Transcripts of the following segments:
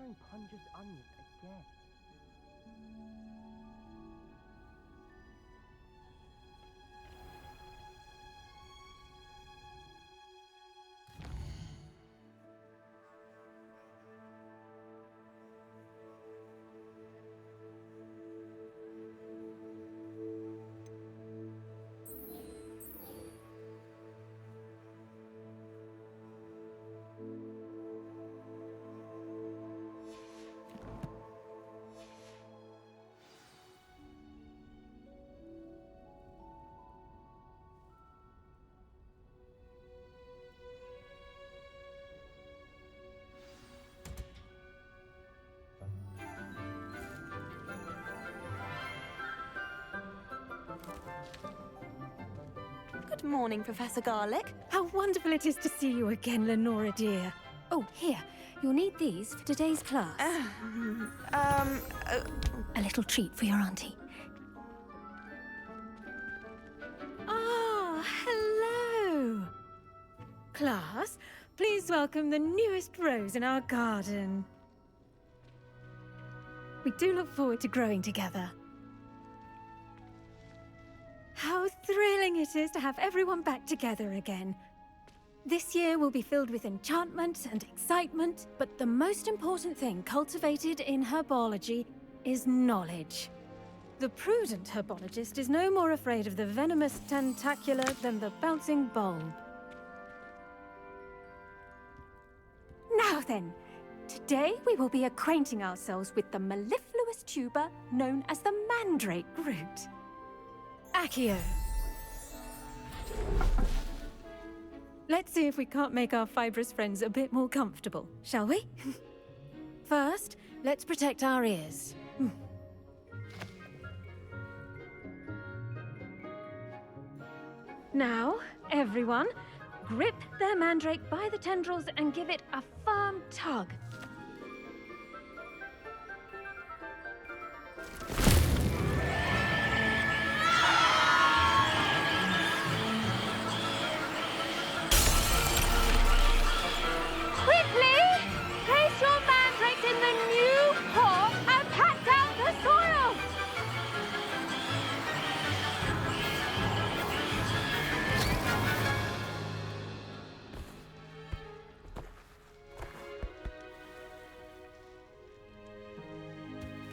trying Punja's onion again. Good morning, Professor Garlick. How wonderful it is to see you again, Lenora dear. Oh, here. You'll need these for today's class. A little treat for your auntie. Ah, hello. Class, please welcome the newest rose in our garden. We do look forward to growing together. How thrilling it is to have everyone back together again. This year will be filled with enchantment and excitement, but the most important thing cultivated in herbology is knowledge. The prudent herbologist is no more afraid of the venomous tentacula than the bouncing bulb. Now then, today we will be acquainting ourselves with the mellifluous tuber known as the mandrake root. Accio. Let's see if we can't make our fibrous friends a bit more comfortable, shall we? First, let's protect our ears. Now, everyone, grip their mandrake by the tendrils and give it a firm tug.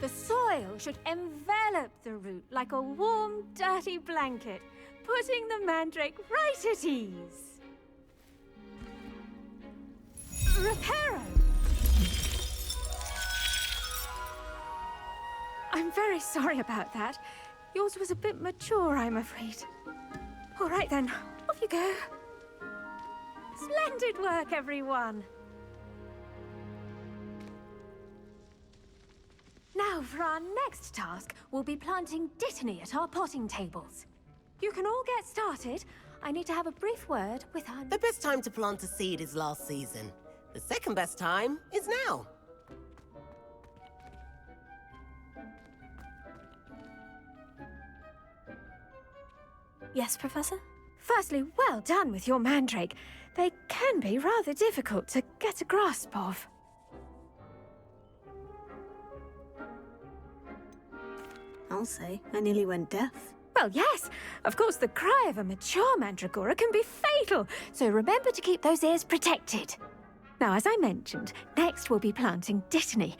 The soil should envelop the root like a warm, dirty blanket, putting the mandrake right at ease. Reparo! I'm very sorry about that. Yours was a bit mature, I'm afraid. All right then, off you go. Splendid work, everyone! Now, for our next task, we'll be planting dittany at our potting tables. You can all get started. I need to have a brief word with our... The best time to plant a seed is last season. The second best time is now. Yes, Professor? Firstly, well done with your mandrake. They can be rather difficult to get a grasp of. I'll say, I nearly went deaf. Well, yes. Of course, the cry of a mature mandragora can be fatal, so remember to keep those ears protected. Now, as I mentioned, next we'll be planting dittany.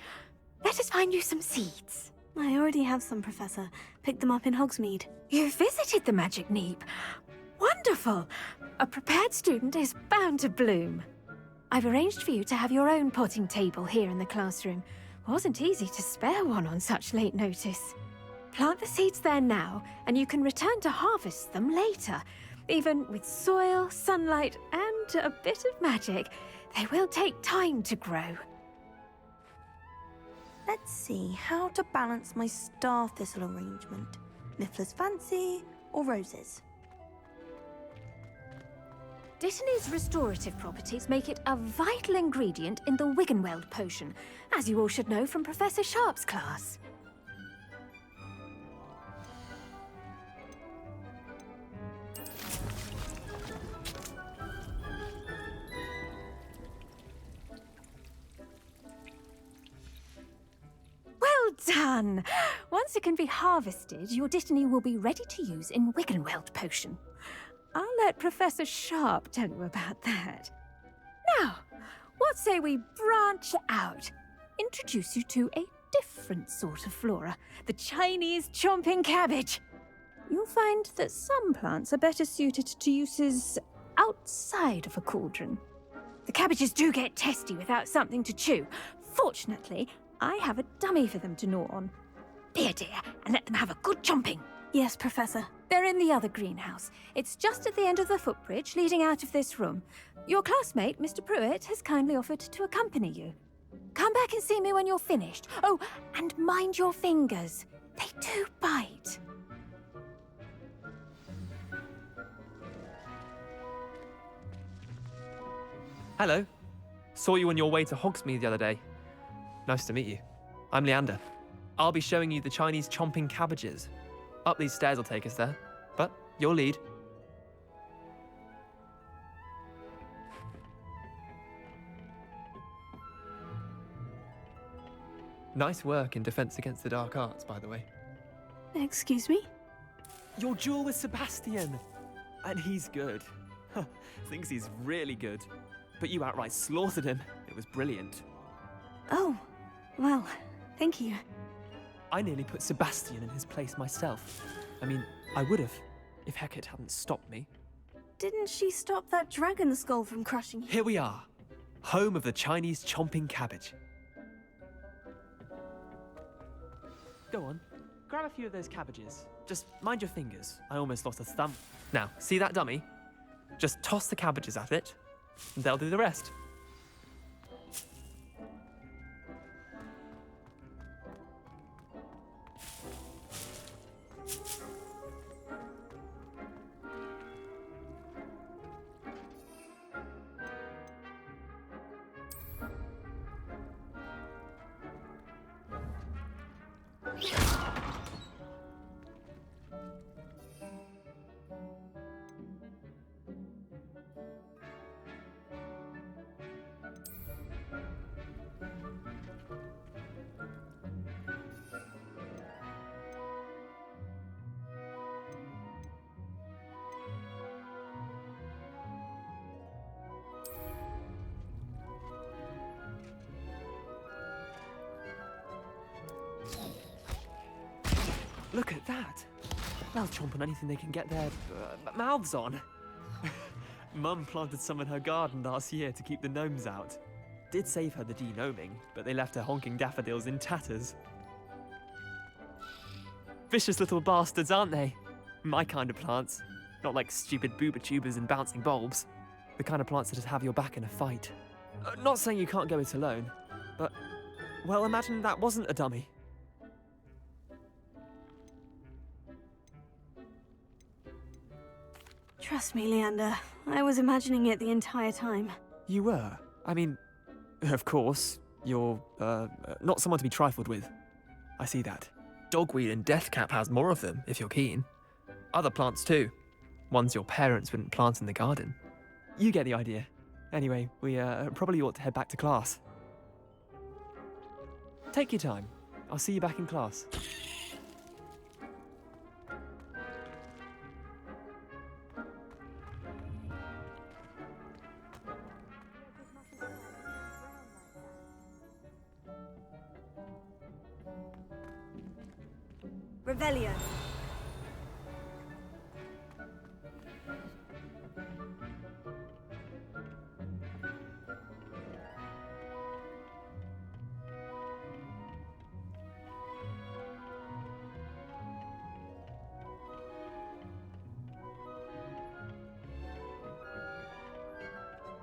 Let us find you some seeds. I already have some, Professor. Picked them up in Hogsmeade. You visited the Magic Neep. Wonderful. A prepared student is bound to bloom. I've arranged for you to have your own potting table here in the classroom. Wasn't easy to spare one on such late notice. Plant the seeds there now, and you can return to harvest them later. Even with soil, sunlight, and a bit of magic, they will take time to grow. Let's see how to balance my star thistle arrangement. Niffler's fancy or roses? Dittany's restorative properties make it a vital ingredient in the Wiggenweld potion, as you all should know from Professor Sharp's class. done! Once it can be harvested, your Dittany will be ready to use in Wiggenweld potion. I'll let Professor Sharp tell you about that. Now, what say we branch out? Introduce you to a different sort of flora, the Chinese chomping cabbage. You'll find that some plants are better suited to uses outside of a cauldron. The cabbages do get testy without something to chew. Fortunately, I have a dummy for them to gnaw on. Be a dear and let them have a good chomping. Yes, Professor. They're in the other greenhouse. It's just at the end of the footbridge leading out of this room. Your classmate, Mr. Pruitt, has kindly offered to accompany you. Come back and see me when you're finished. Oh, and mind your fingers. They do bite. Hello. Saw you on your way to Hogsmeade the other day. Nice to meet you. I'm Leander. I'll be showing you the Chinese chomping cabbages. Up these stairs will take us there, but your lead. Nice work in Defense Against the Dark Arts, by the way. Excuse me? Your duel with Sebastian! And he's good. Thinks he's really good. But you outright slaughtered him. It was brilliant. Oh, well, thank you. I nearly put Sebastian in his place myself. I mean, I would have, if Hecate hadn't stopped me. Didn't she stop that dragon skull from crushing you? Here we are, home of the Chinese chomping cabbage. Go on, grab a few of those cabbages. Just mind your fingers. I almost lost a thumb. Now, see that dummy? Just toss the cabbages at it, and they'll do the rest. Look at that. They'll chomp on anything they can get their mouths on. Mum planted some in her garden last year to keep the gnomes out. Did save her the de-gnoming, but they left her honking daffodils in tatters. Vicious little bastards, aren't they? My kind of plants. Not like stupid booba tubers and bouncing bulbs. The kind of plants that just have your back in a fight. Not saying you can't go it alone, but, well, imagine that wasn't a dummy. Trust me, Leander. I was imagining it the entire time. You were? I mean, of course, you're, not someone to be trifled with. I see that. Dogweed and deathcap has more of them, if you're keen. Other plants too. Ones your parents wouldn't plant in the garden. You get the idea. Anyway, we, probably ought to head back to class. Take your time. I'll see you back in class. Revelio.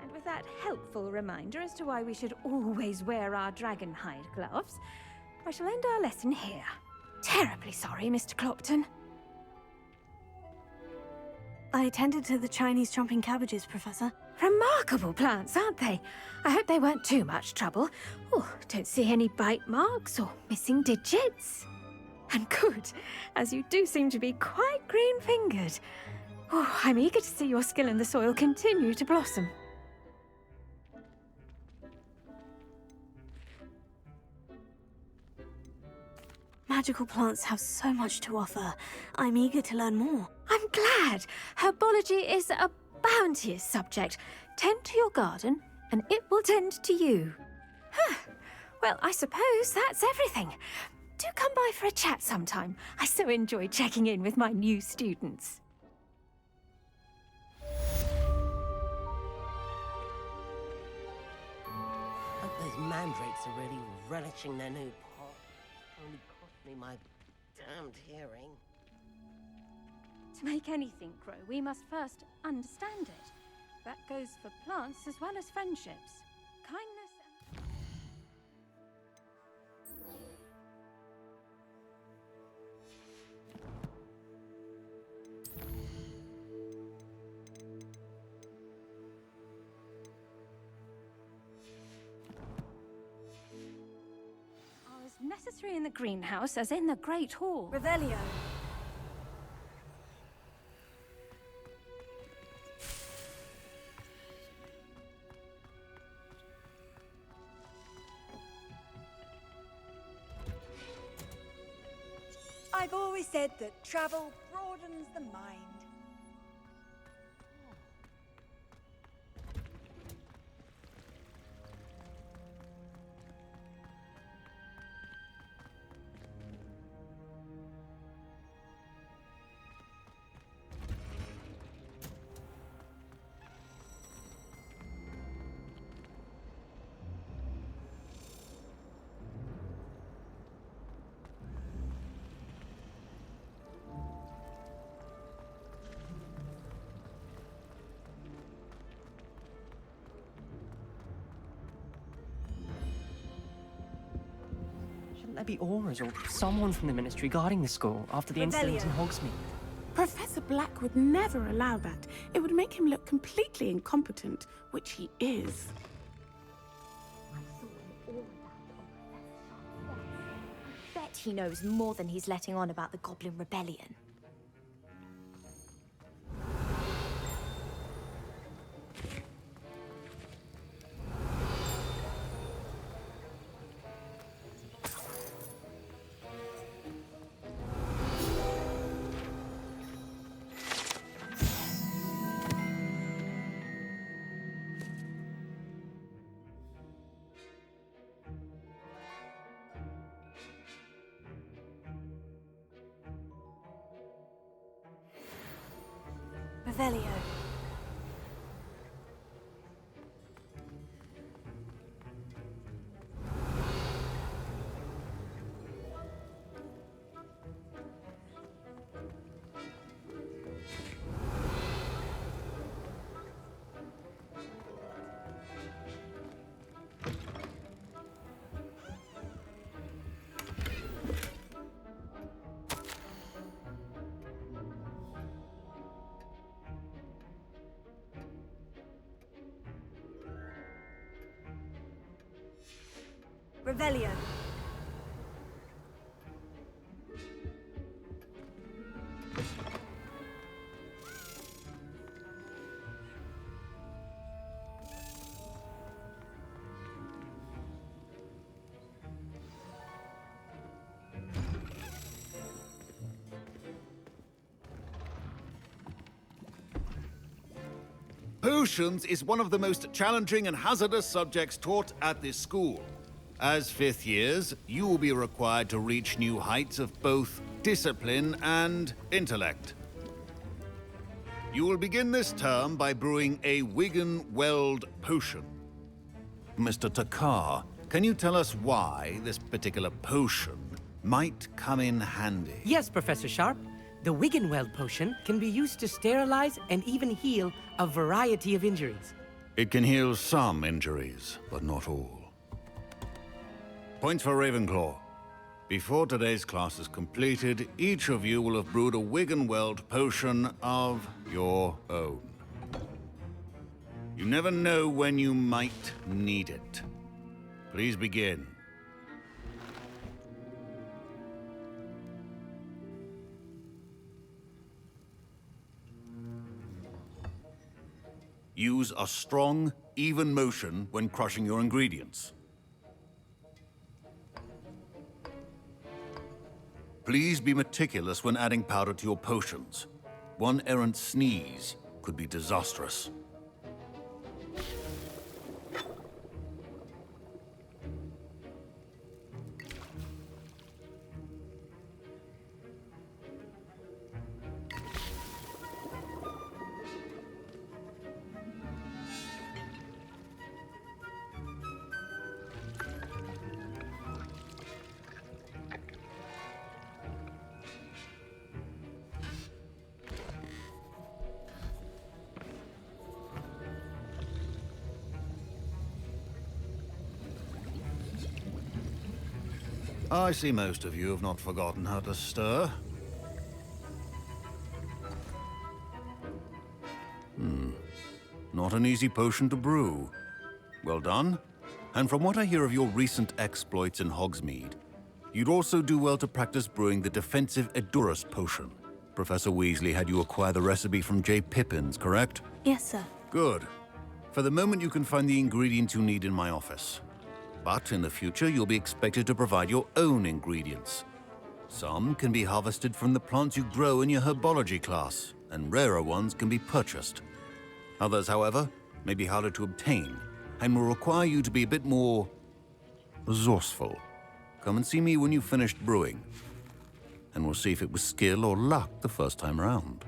And with that helpful reminder as to why we should always wear our dragon hide gloves, I shall end our lesson here. Terribly sorry, Mr. Clopton. I tended to the Chinese chomping cabbages, Professor. Remarkable plants, aren't they? I hope they weren't too much trouble. Oh, don't see any bite marks or missing digits. And good, as you do seem to be quite green-fingered. Oh, I'm eager to see your skill in the soil continue to blossom. Magical plants have so much to offer. I'm eager to learn more. I'm glad. Herbology is a bounteous subject. Tend to your garden, and it will tend to you. Well, I suppose that's everything. Do come by for a chat sometime. I so enjoy checking in with my new students. Hope those mandrakes are really relishing their new pot. Only cost me my damned hearing. To make anything grow, we must first understand it. That goes for plants as well as friendships. Kindness and... are as necessary in the greenhouse as in the Great Hall. Revelio. I've always said that travel broadens the mind. Shouldn't there be auras or someone from the ministry guarding the school after the incident in Hogsmeade? Professor Black would never allow that. It would make him look completely incompetent, which he is. Bet he knows more than he's letting on about the Goblin Rebellion. Revelio. Revelio. Potions is one of the most challenging and hazardous subjects taught at this school. As fifth years, you will be required to reach new heights of both discipline and intellect. You will begin this term by brewing a Wigan-Weld potion. Mr. Takar, can you tell us why this particular potion might come in handy? Yes, Professor Sharp. The Wigan-Weld potion can be used to sterilize and even heal a variety of injuries. It can heal some injuries, but not all. Points for Ravenclaw. Before today's class is completed, each of you will have brewed a Wigan-Weld potion of your own. You never know when you might need it. Please begin. Use a strong, even motion when crushing your ingredients. Please be meticulous when adding powder to your potions. One errant sneeze could be disastrous. I see most of you have not forgotten how to stir. Not an easy potion to brew. Well done. And from what I hear of your recent exploits in Hogsmeade, you'd also do well to practice brewing the defensive Edurus potion. Professor Weasley had you acquire the recipe from J. Pippins, correct? Yes, sir. Good. For the moment, you can find the ingredients you need in my office. But in the future, you'll be expected to provide your own ingredients. Some can be harvested from the plants you grow in your herbology class, and rarer ones can be purchased. Others, however, may be harder to obtain, and will require you to be a bit more resourceful. Come and see me when you've finished brewing, and we'll see if it was skill or luck the first time round.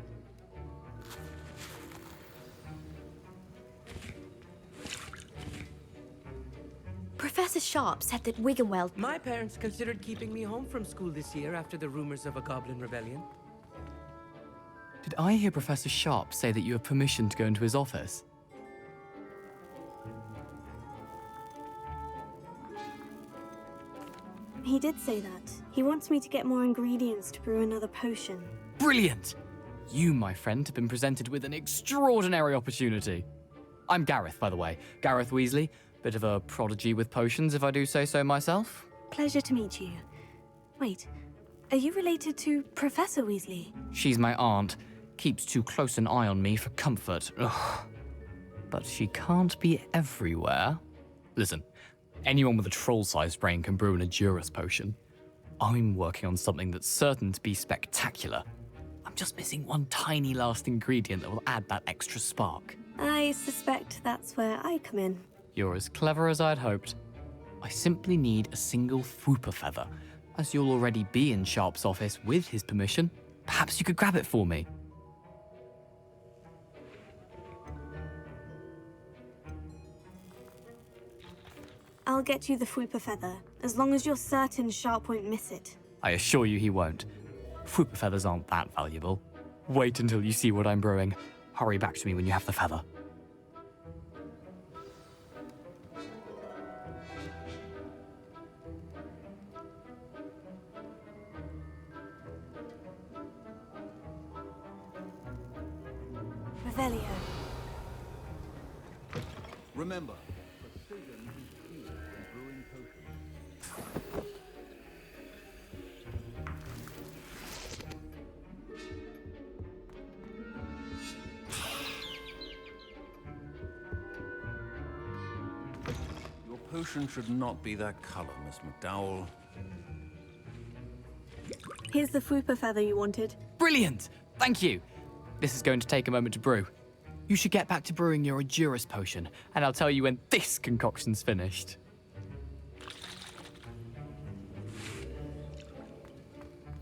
Professor Sharp said that Wiggenweld... My parents considered keeping me home from school this year after the rumors of a goblin rebellion. Did I hear Professor Sharp say that you have permission to go into his office? He did say that. He wants me to get more ingredients to brew another potion. Brilliant! You, my friend, have been presented with an extraordinary opportunity. I'm Gareth, by the way. Gareth Weasley. Bit of a prodigy with potions, if I do say so myself. Pleasure to meet you. Wait, are you related to Professor Weasley? She's my aunt. Keeps too close an eye on me for comfort. Ugh. But she can't be everywhere. Listen, anyone with a troll-sized brain can brew an Edurus potion. I'm working on something that's certain to be spectacular. I'm just missing one tiny last ingredient that will add that extra spark. I suspect that's where I come in. You're as clever as I'd hoped. I simply need a single Fwooper feather. As you'll already be in Sharp's office with his permission, perhaps you could grab it for me. I'll get you the Fwooper feather, as long as you're certain Sharp won't miss it. I assure you he won't. Fwooper feathers aren't that valuable. Wait until you see what I'm brewing. Hurry back to me when you have the feather. Revelio. Remember, precision is key when brewing potions. Your potion should not be that color, Miss McDowell. Here's the Fwooper feather you wanted. Brilliant! Thank you! This is going to take a moment to brew. You should get back to brewing your Edurus potion, and I'll tell you when this concoction's finished.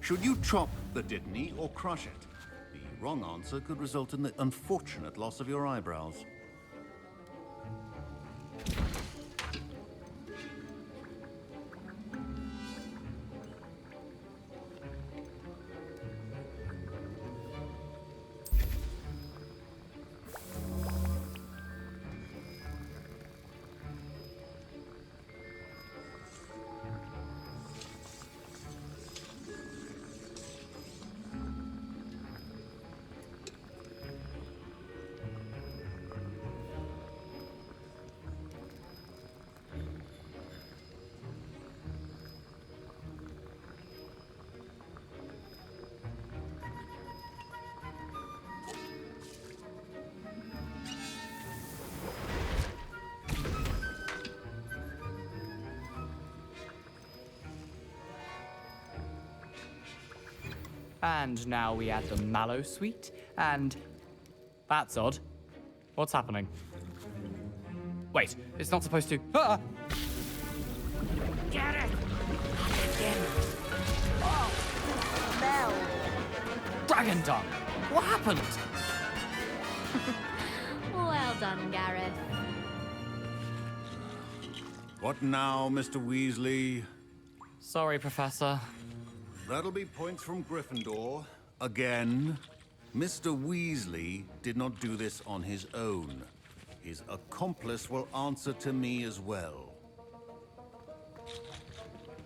Should you chop the Dittany or crush it? The wrong answer could result in the unfortunate loss of your eyebrows. And now we add the mallow sweet, and... That's odd. What's happening? Wait, it's not supposed to... Ah! Get it! Again. Dragon tongue! What happened? Well done, Gareth. What now, Mr. Weasley? Sorry, Professor. That'll be points from Gryffindor. Again. Mr. Weasley did not do this on his own. His accomplice will answer to me as well.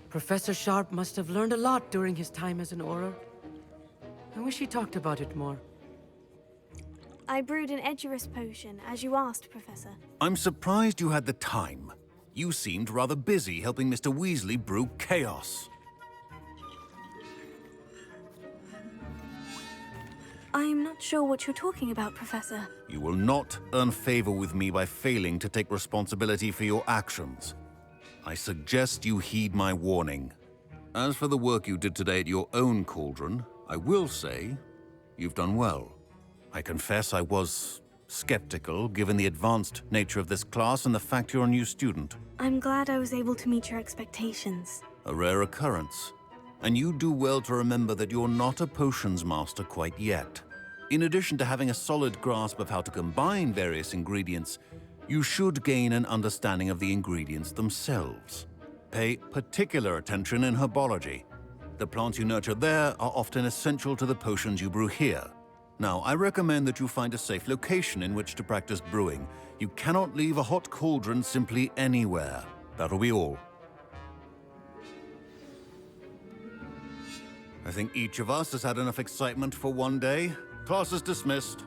Professor Sharp must have learned a lot during his time as an Auror. I wish he talked about it more. I brewed an Edurus potion, as you asked, Professor. I'm surprised you had the time. You seemed rather busy helping Mr. Weasley brew chaos. I'm not sure what you're talking about, Professor. You will not earn favor with me by failing to take responsibility for your actions. I suggest you heed my warning. As for the work you did today at your own cauldron, I will say you've done well. I confess I was skeptical, given the advanced nature of this class and the fact you're a new student. I'm glad I was able to meet your expectations. A rare occurrence. And you do well to remember that you're not a potions master quite yet. In addition to having a solid grasp of how to combine various ingredients, you should gain an understanding of the ingredients themselves. Pay particular attention in herbology. The plants you nurture there are often essential to the potions you brew here. Now, I recommend that you find a safe location in which to practice brewing. You cannot leave a hot cauldron simply anywhere. That'll be all. I think each of us has had enough excitement for one day. Class is dismissed.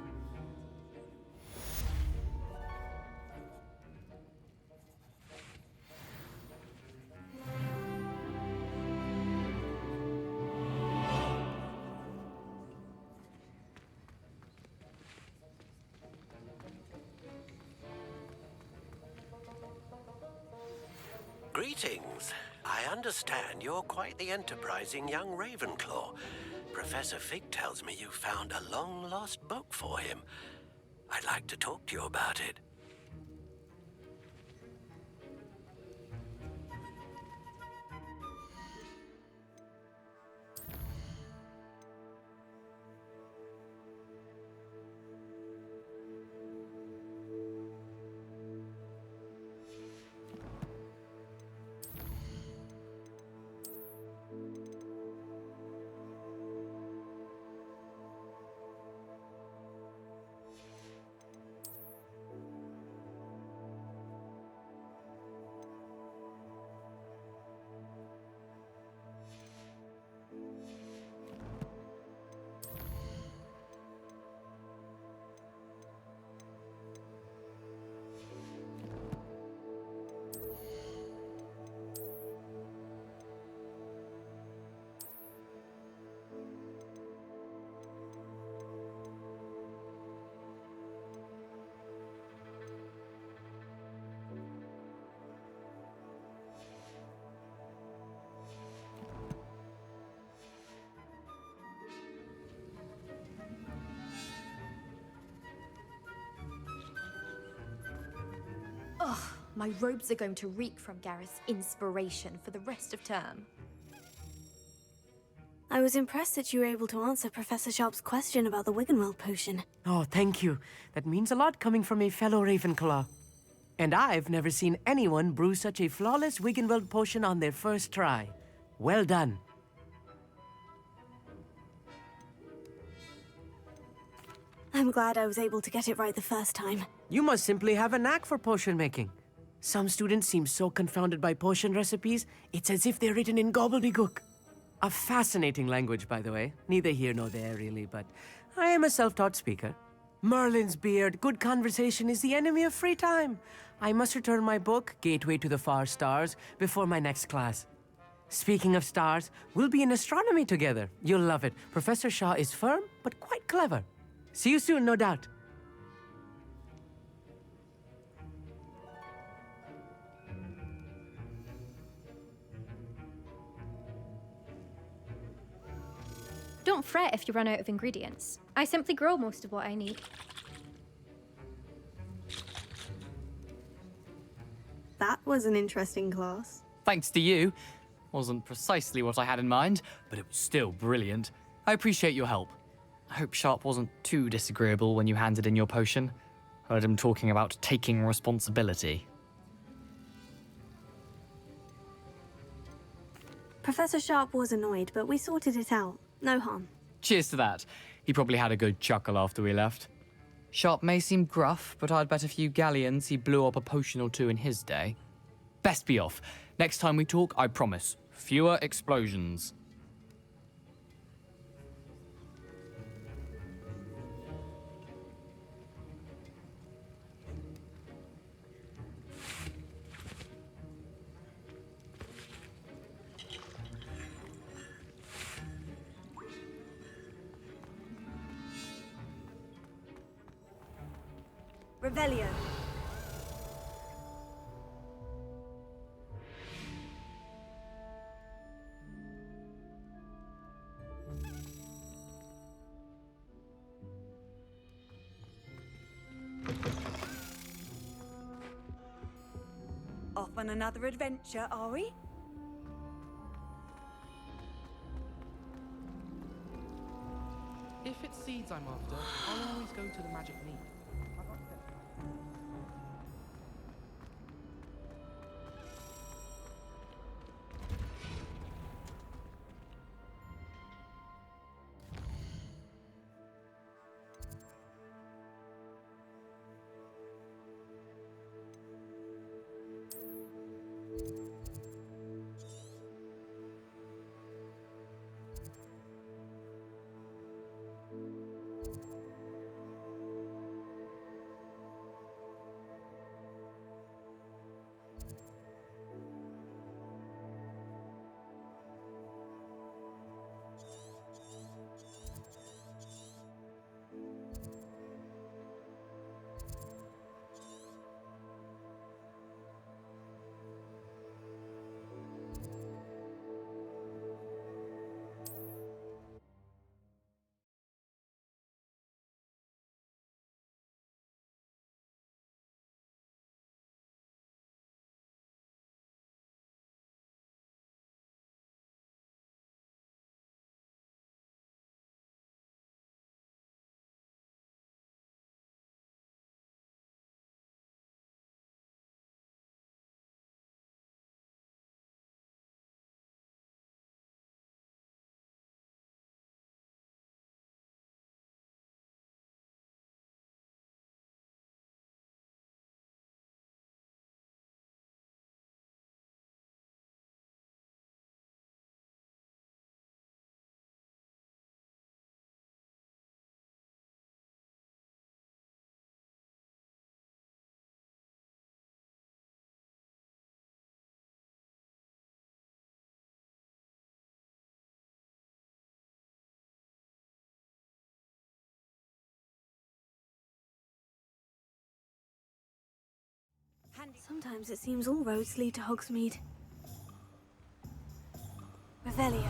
Greetings. I understand you're quite the enterprising young Ravenclaw. Professor Fig tells me you found a long-lost book for him. I'd like to talk to you about it. Ugh, my robes are going to reek from Gareth's inspiration for the rest of term. I was impressed that you were able to answer Professor Sharp's question about the Wiggenweld potion. Oh, thank you. That means a lot coming from a fellow Ravenclaw. And I've never seen anyone brew such a flawless Wiggenweld potion on their first try. Well done. I'm glad I was able to get it right the first time. You must simply have a knack for potion making. Some students seem so confounded by potion recipes, it's as if they're written in gobbledygook. A fascinating language, by the way. Neither here nor there, really, but I am a self-taught speaker. Merlin's beard, good conversation is the enemy of free time. I must return my book, Gateway to the Far Stars, before my next class. Speaking of stars, we'll be in astronomy together. You'll love it. Professor Shaw is firm, but quite clever. See you soon, no doubt. Don't fret if you run out of ingredients. I simply grow most of what I need. That was an interesting class. Thanks to you. Wasn't precisely what I had in mind, but it was still brilliant. I appreciate your help. I hope Sharp wasn't too disagreeable when you handed in your potion. Heard him talking about taking responsibility. Professor Sharp was annoyed, but we sorted it out. No harm. Cheers to that. He probably had a good chuckle after we left. Sharp may seem gruff, but I'd bet a few galleons he blew up a potion or two in his day. Best be off. Next time we talk, I promise, fewer explosions. Revelio. Off on another adventure, are we? If it's seeds I'm after, I'll always go to the magic meat. Sometimes it seems all roads lead to Hogsmeade. Revelio.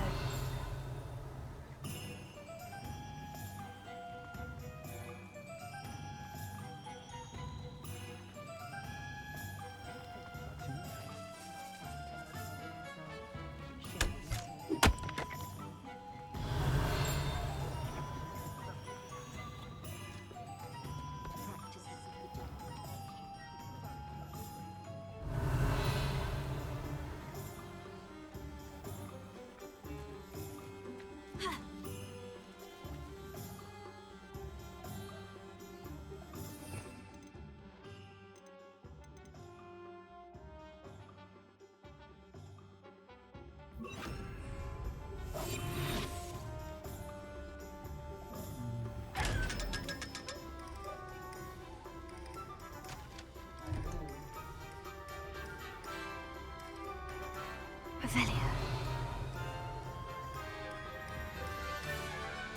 Revelio.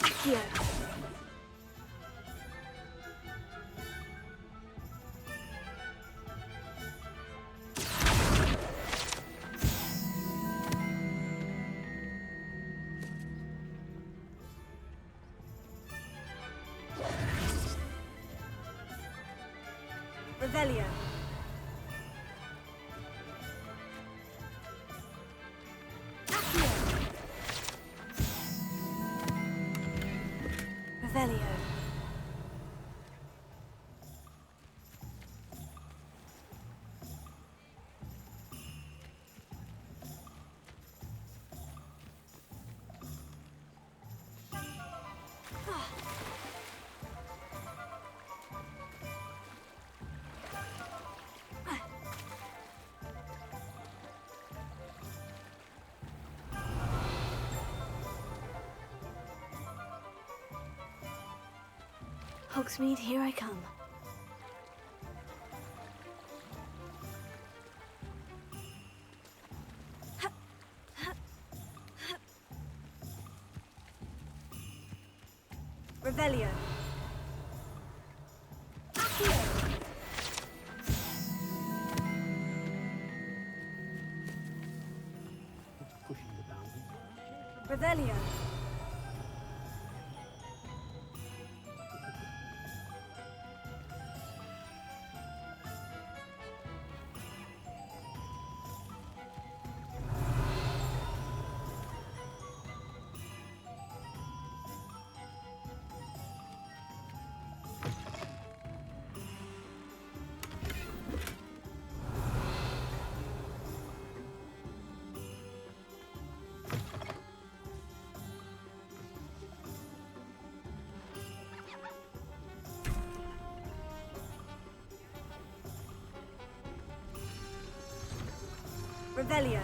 Accio. Revelio. Accio. Revelio. Hogsmeade, here I come. Revelio. Accio. Revelio. Revelio.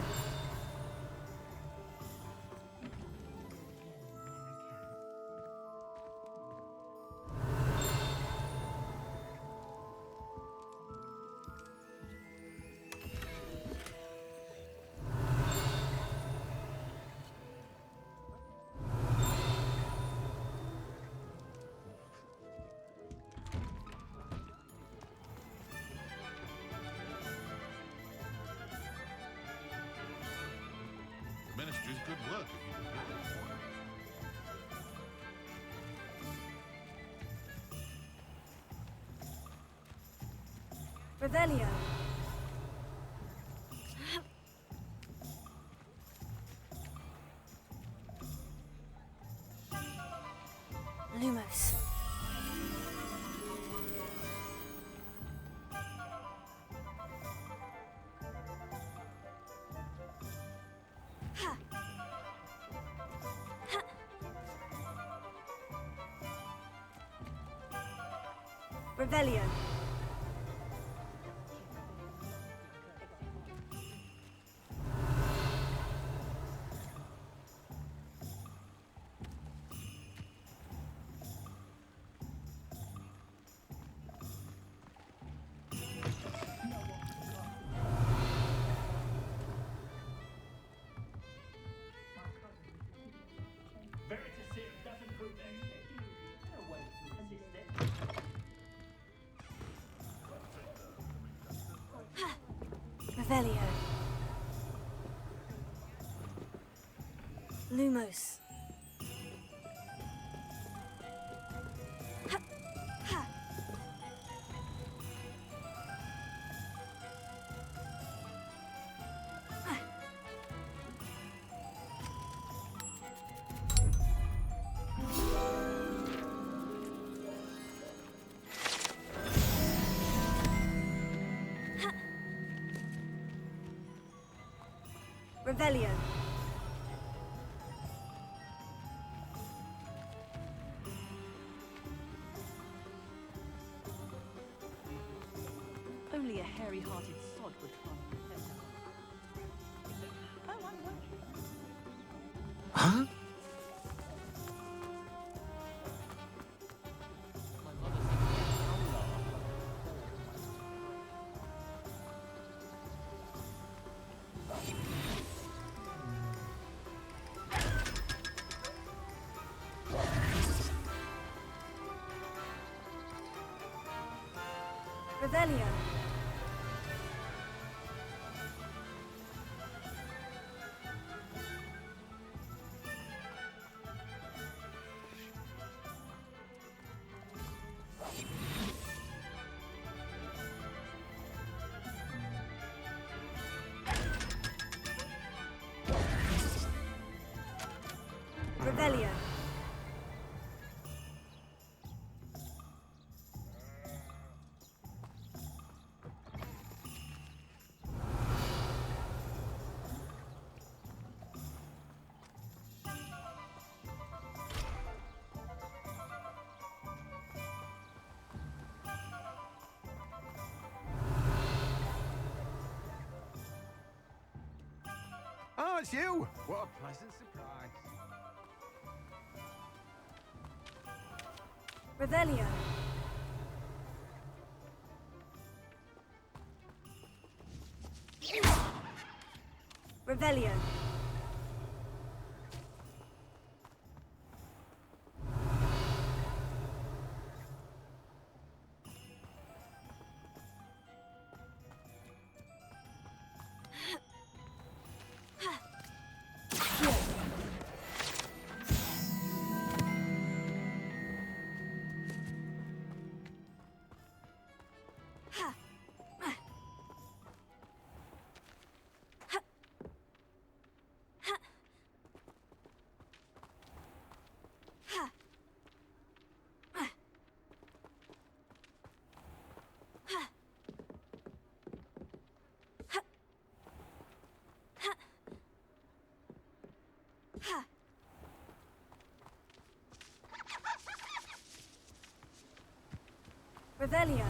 Ministry's good work. Revelio. Lumos. Revelio. Revelio. Lumos. Revelio. Only a hairy-hearted sod would harm a professor. Oh, I'm working. Huh? Revelio. it's you! What a pleasant surprise. Revelio. Revelio. Revelio.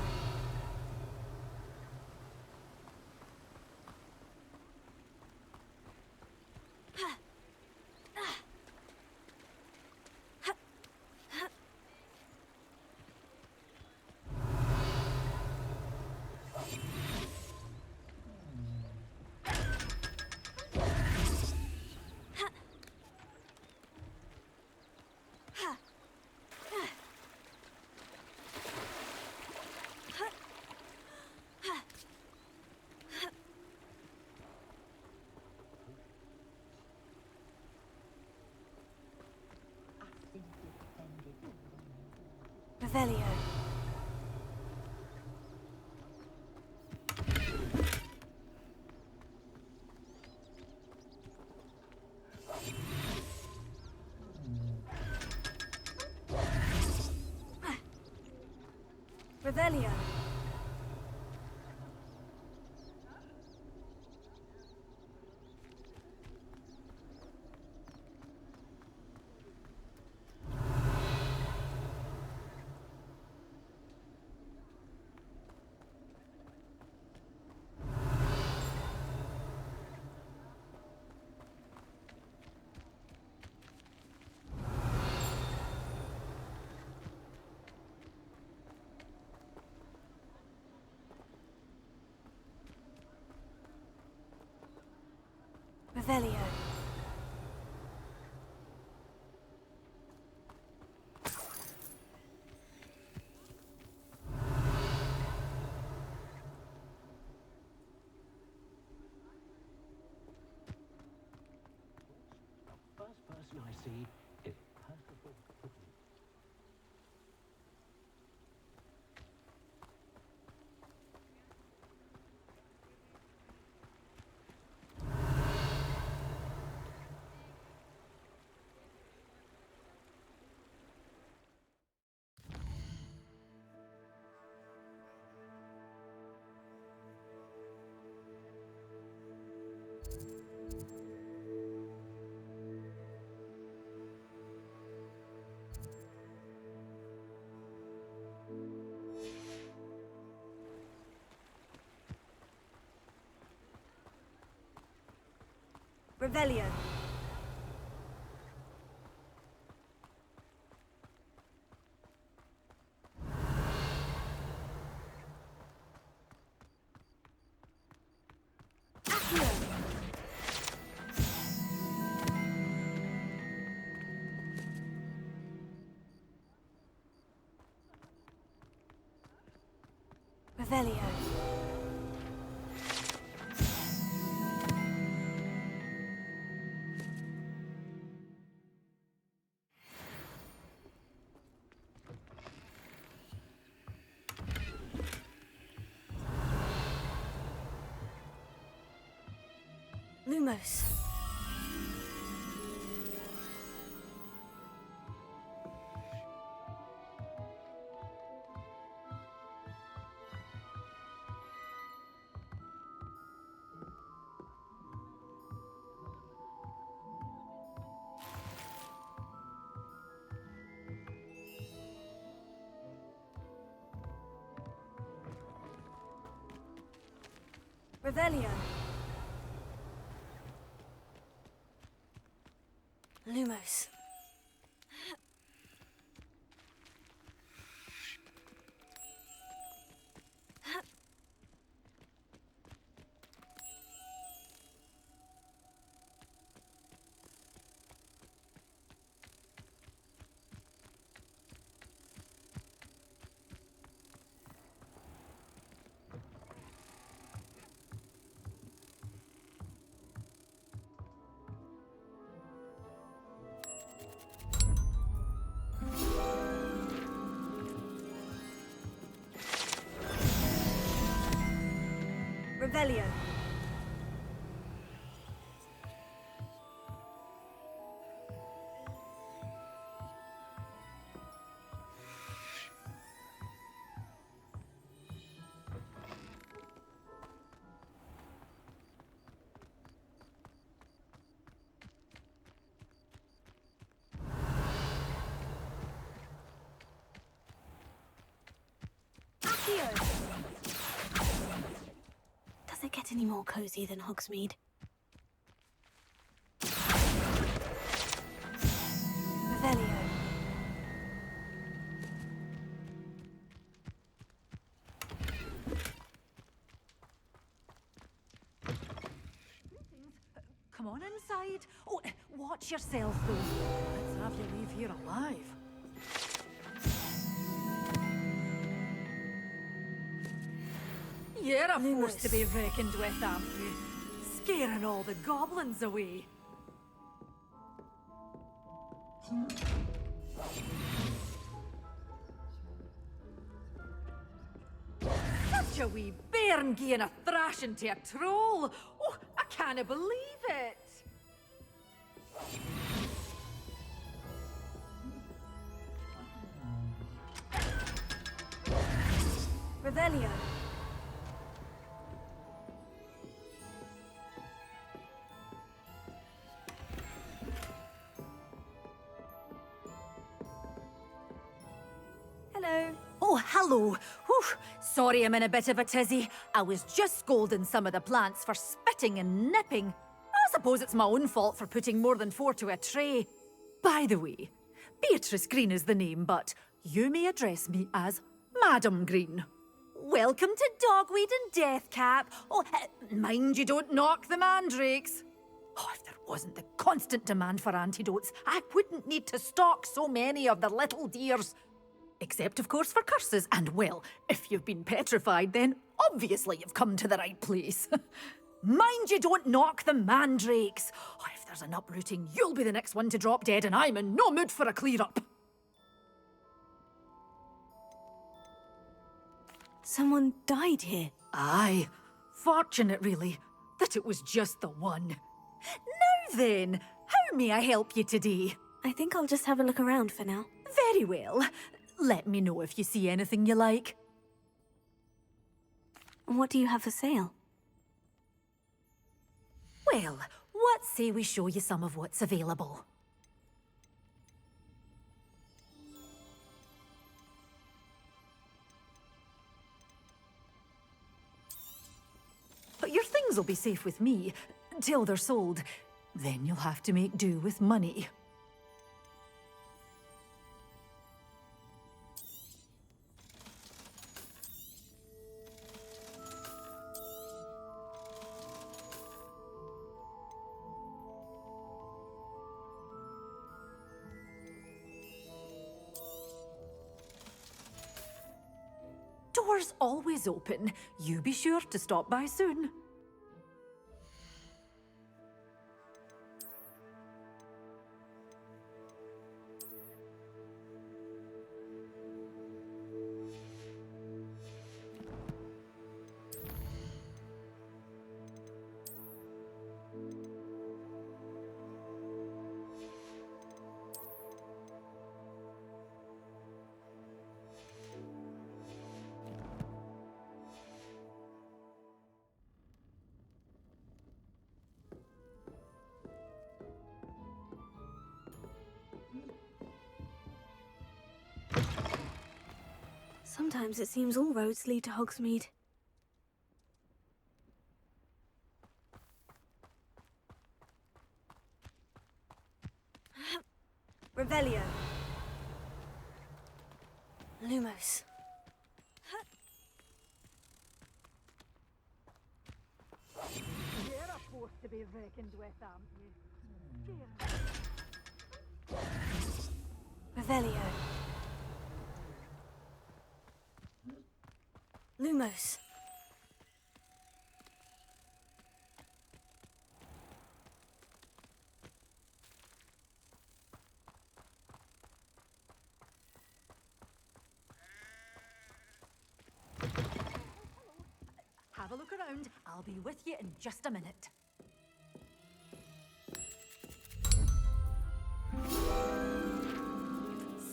Revelio. Revelio. Revelio. First person I see is Percival Pudding. Revelio. Revelio. Lumos. Revelio. Lumos. Revelio. Accio. Does it get any more cozy than Hogsmeade? Revelio. Come on inside. Oh, watch yourself, though. Let's have you leave here alive. You're a force to be reckoned with, aren't you? Scaring all the goblins away. Such a wee bairn gieing a thrashing to a troll. Oh, I can't believe it. Revelio. Hello. Oh, hello. Whew. Sorry I'm in a bit of a tizzy. I was just scolding some of the plants for spitting and nipping. I suppose it's my own fault for putting more than 4 to a tray. By the way, Beatrice Green is the name, but you may address me as Madam Green. Welcome to Dogweed and Deathcap. Oh, mind you don't knock the mandrakes. Oh, if there wasn't the constant demand for antidotes, I wouldn't need to stock so many of the little dears. Except, of course, for curses. And, well, if you've been petrified, then obviously you've come to the right place. Mind you don't knock the mandrakes. Oh, if there's an uprooting, you'll be the next one to drop dead, and I'm in no mood for a clear-up. Someone died here. Aye. Fortunate, really, that it was just the one. Now then, how may I help you today? I think I'll just have a look around for now. Very well. Let me know if you see anything you like. What do you have for sale? Well, what say we show you some of what's available? But your things will be safe with me, till they're sold. Then you'll have to make do with money. Doors always open. You be sure to stop by soon. Sometimes it seems all roads lead to Hogsmeade. Revelio. Lumos. You're a force to be reckoned with, aren't you? Revelio. Lumos. Have a look around. I'll be with you in just a minute.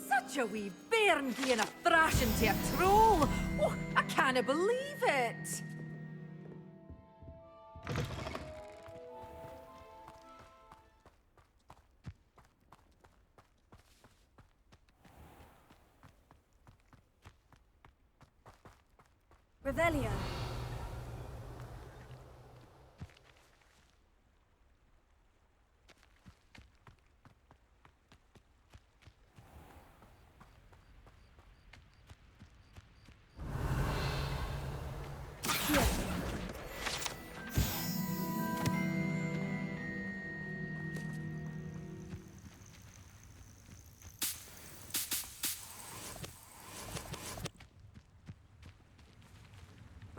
Such a wee bairn being a thrashing to a troll! Oh, I can't believe it! Revelio.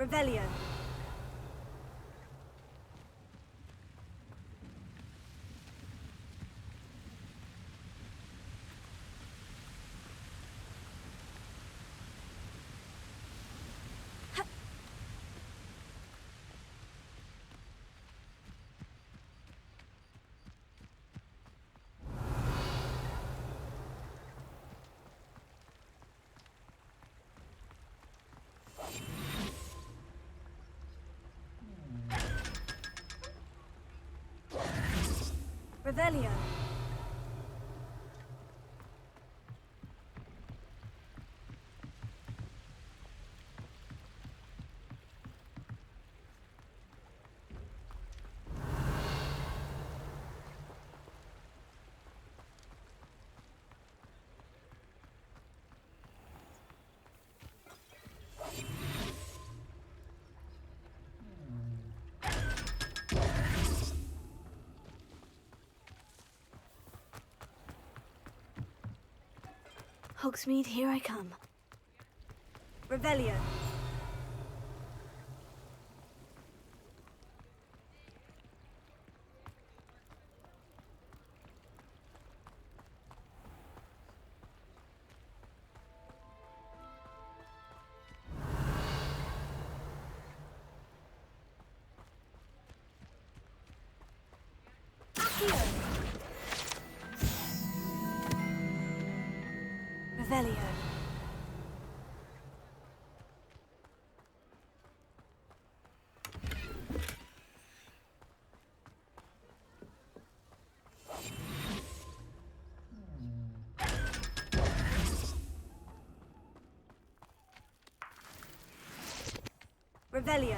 Revelio. Revelio. Hogsmeade, here I come. Revelio. Revelio. Revelio.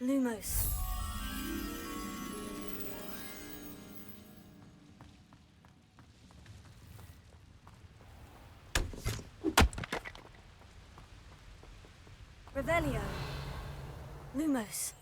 Lumos. Revelio. Lumos.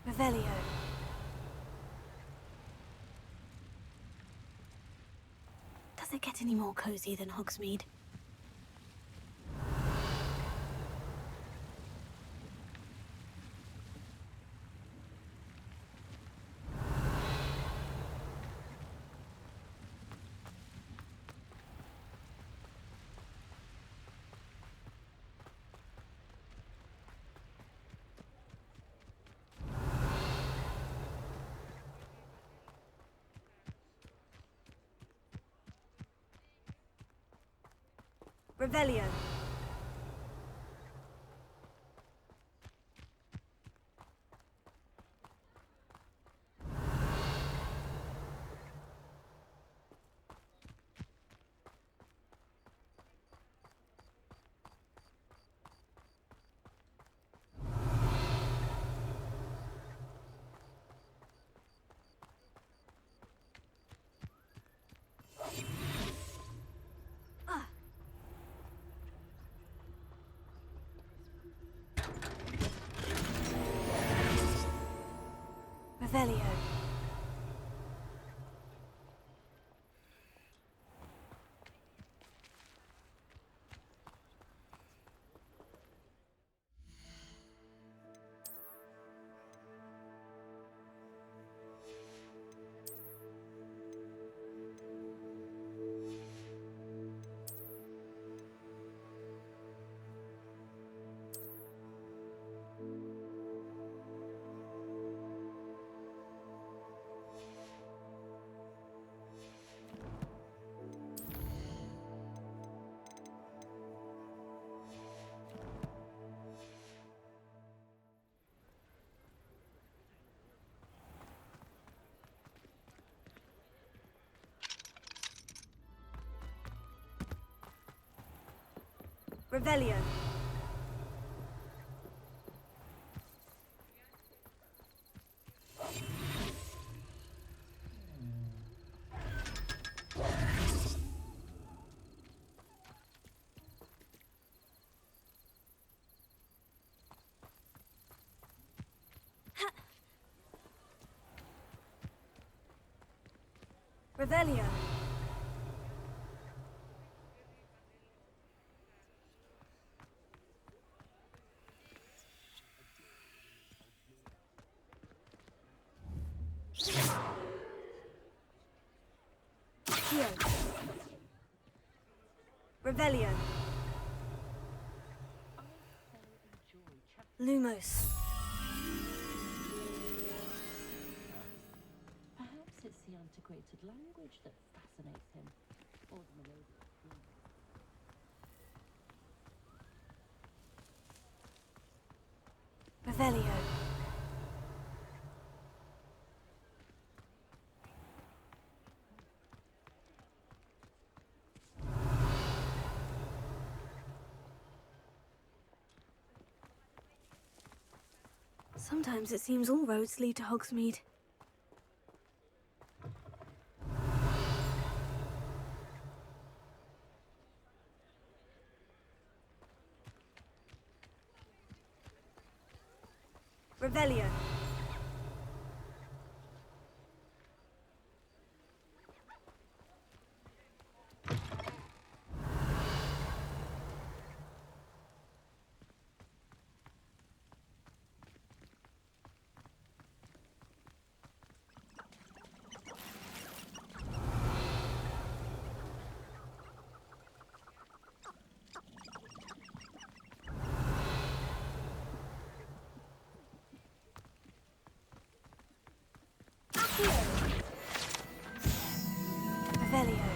Revelio. Does it get any more cozy than Hogsmeade? Revelio. Revelio. Revelio. Revelio. Here. Revelio. Lumos. Perhaps it's the antiquated language that fascinates him, or the melodious theme. Revelio. Sometimes it seems all roads lead to Hogsmeade. Revelio. Revelio.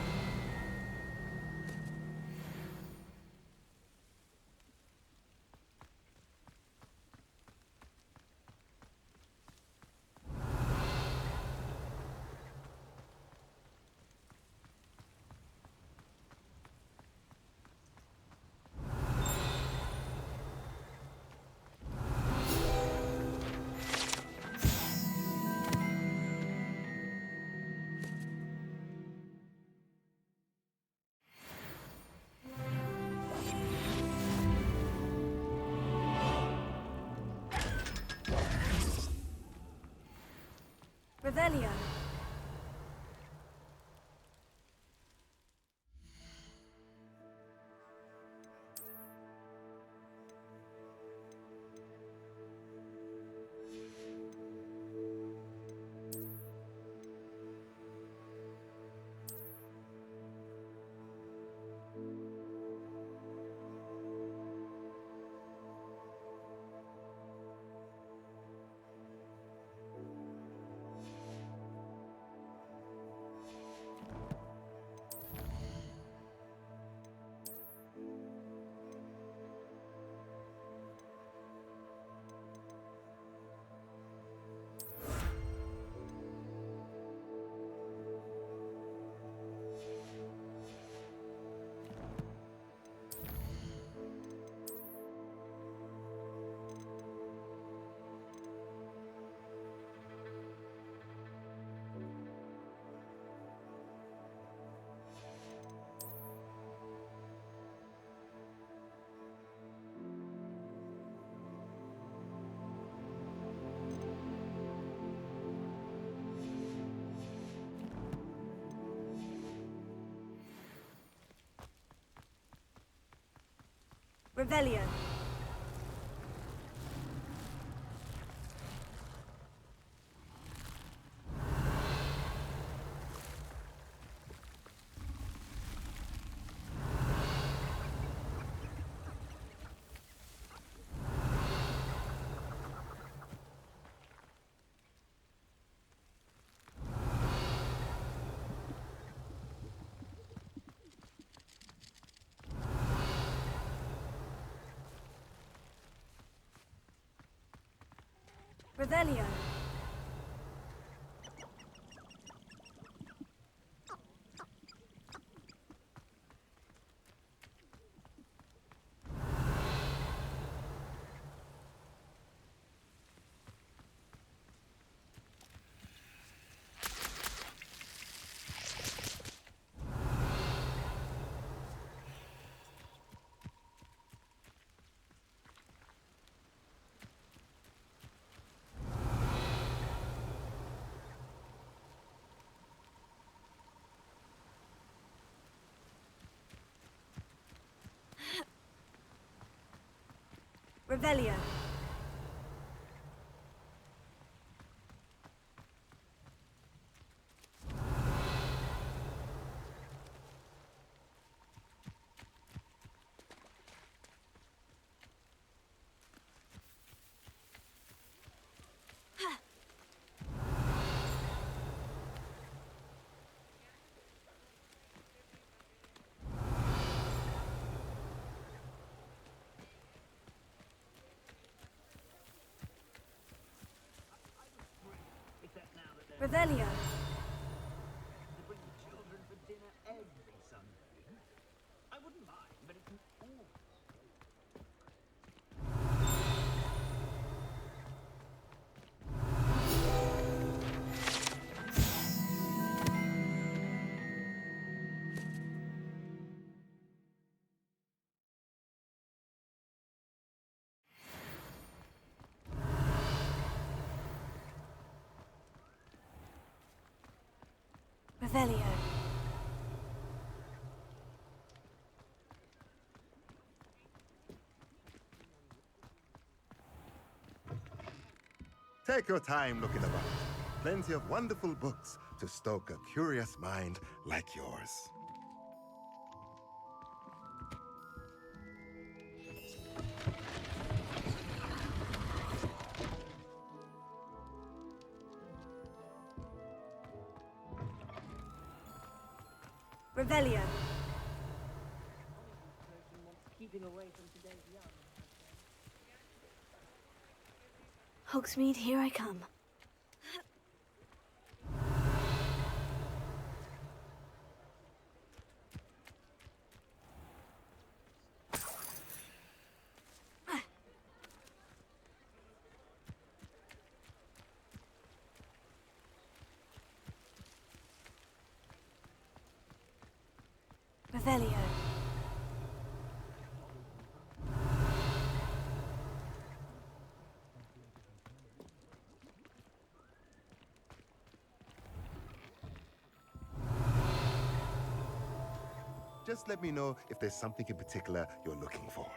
Revelio. Revelio. Revelio. Revelio. Revelio. They bring the children for dinner every Sunday. I wouldn't mind, but it's all. Revelio. Take your time looking about. Plenty of wonderful books to stoke a curious mind like yours. Revelio. Keeping away from today's young. Hogsmeade, here I come. Revelio. Just let me know if there's something in particular you're looking for.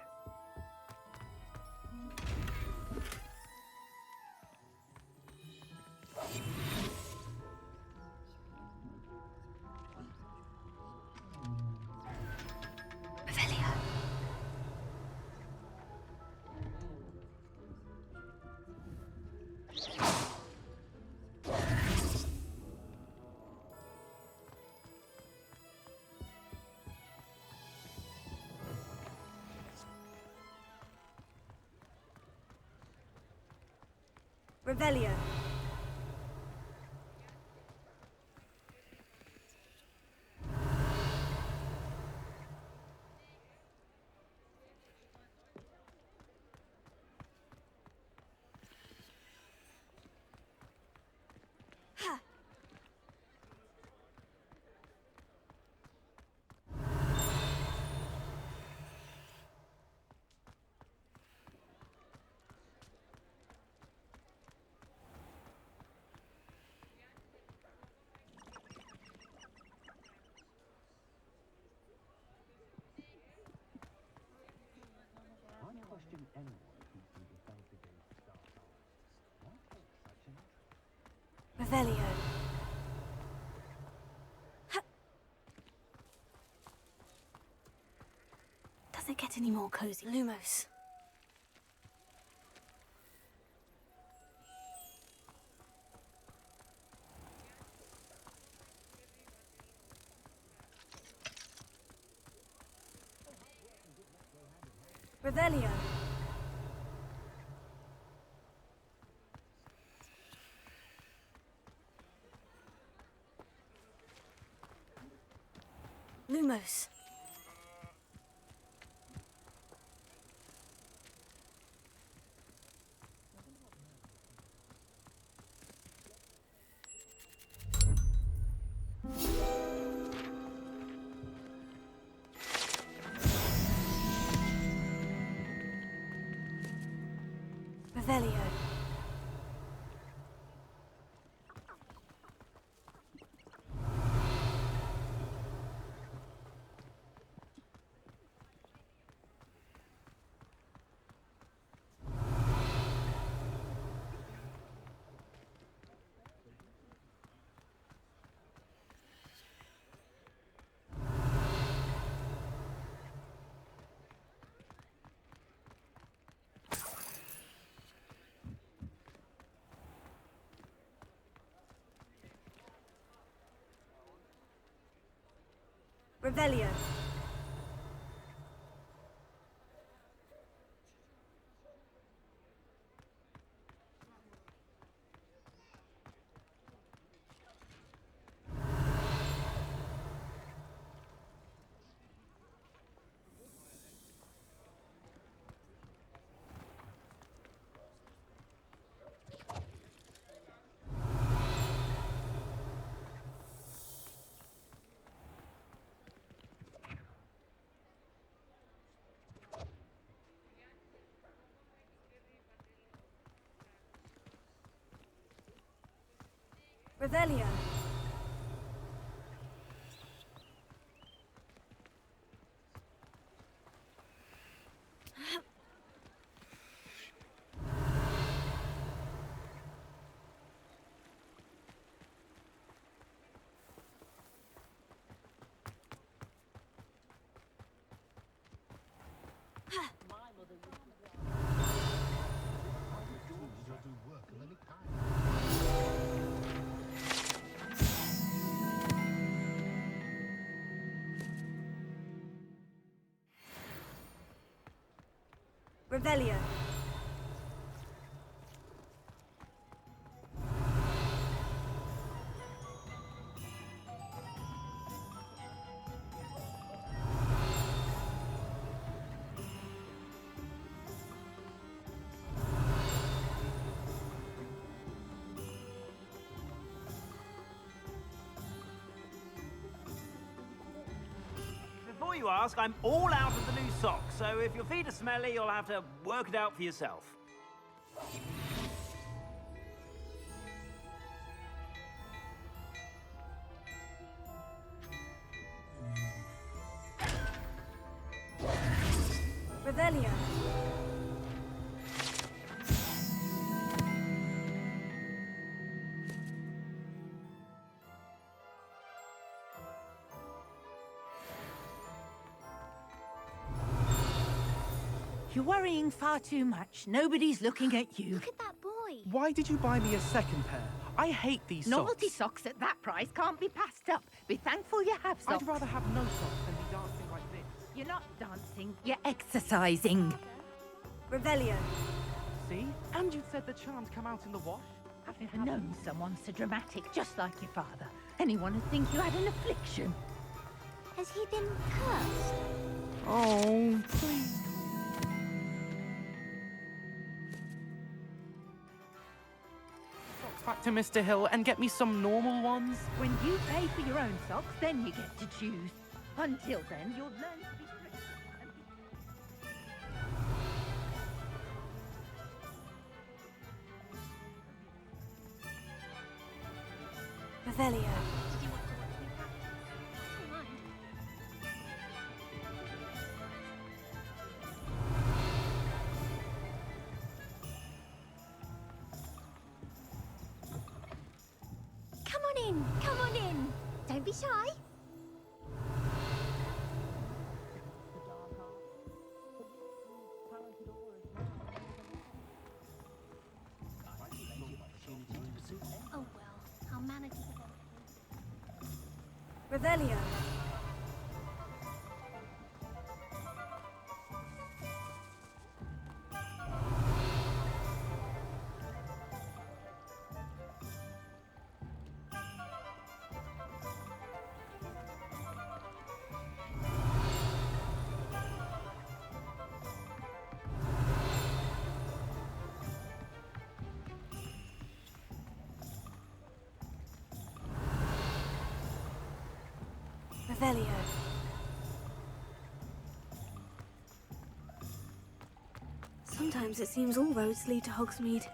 Revelio. Revelio. Does it get any more cozy? Lumos. Revelio. Lumos. Revelio. Revelio. Revelio. Revelio. Before you ask, I'm all out of the new socks, so if your feet are smelly, you'll have to work it out for yourself. Revelio. You're worrying far too much. Nobody's looking at you. Look at that boy. Why did you buy me a second pair? I hate these Novelty socks. socks at that price can't be passed up. Be thankful you have socks. I'd rather have no socks than be dancing like this. You're not dancing, you're exercising. Revelio. See? And you said the charms come out in the wash? I've never known someone so dramatic, just like your father. Anyone would think you had an affliction. Has he been cursed? Oh, please. Socks back to Mr. Hill and get me some normal ones. When you pay for your own socks, then you get to choose. Until then, you'll learn to be Revelio. on in. Come on in. Don't be shy. Oh well, I'll manage it. Revelio. Revelio. Sometimes it seems all roads lead to Hogsmeade.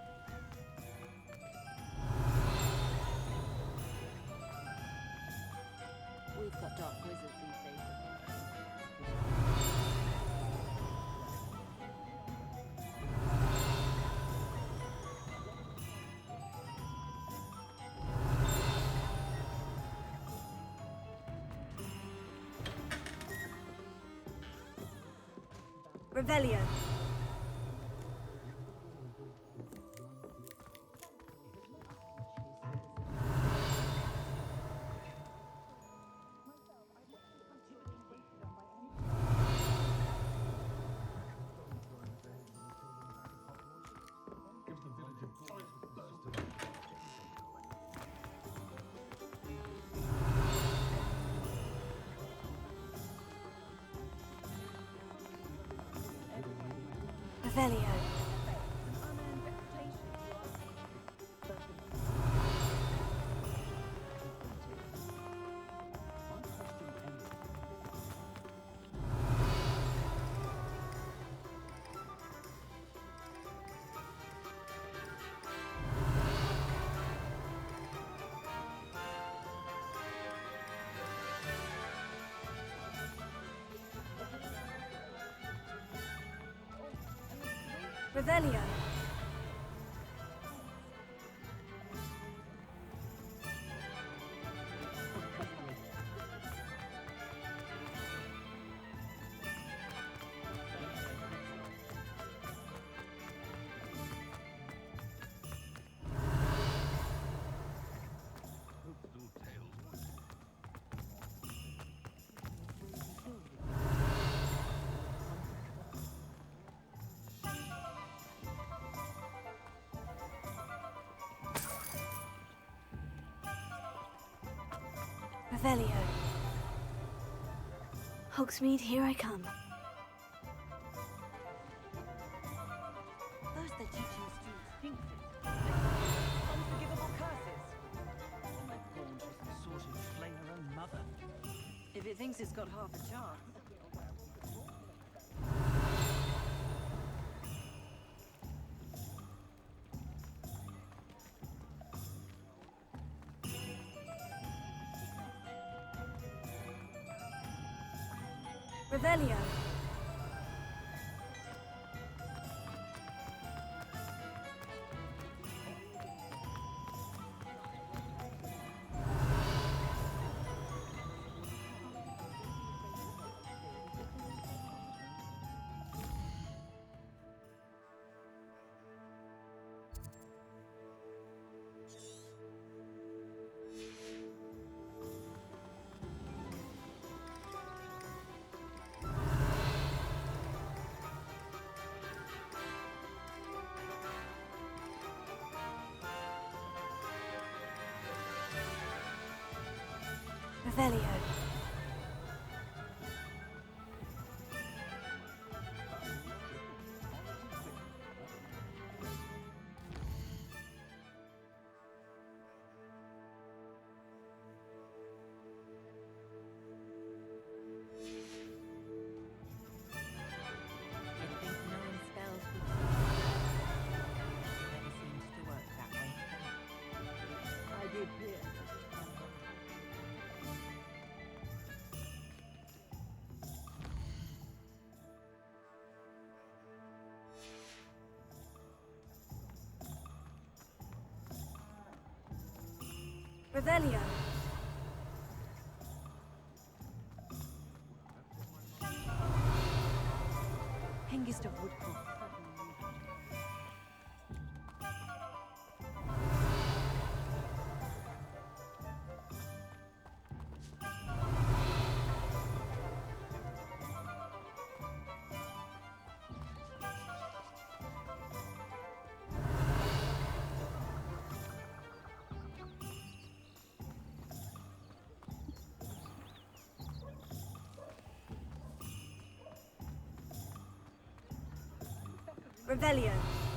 We've got dark wizards these days. Revelio. Revelio. Revelio. Revelio. Hogsmeade, here I come. First they're teaching students pink things. Unforgivable curses. One that gaunt is the sort of flame her own mother. If it thinks it's got half a chance. Revelio. Revelio. Revelio. Hengist of Woodcourt. Revelio.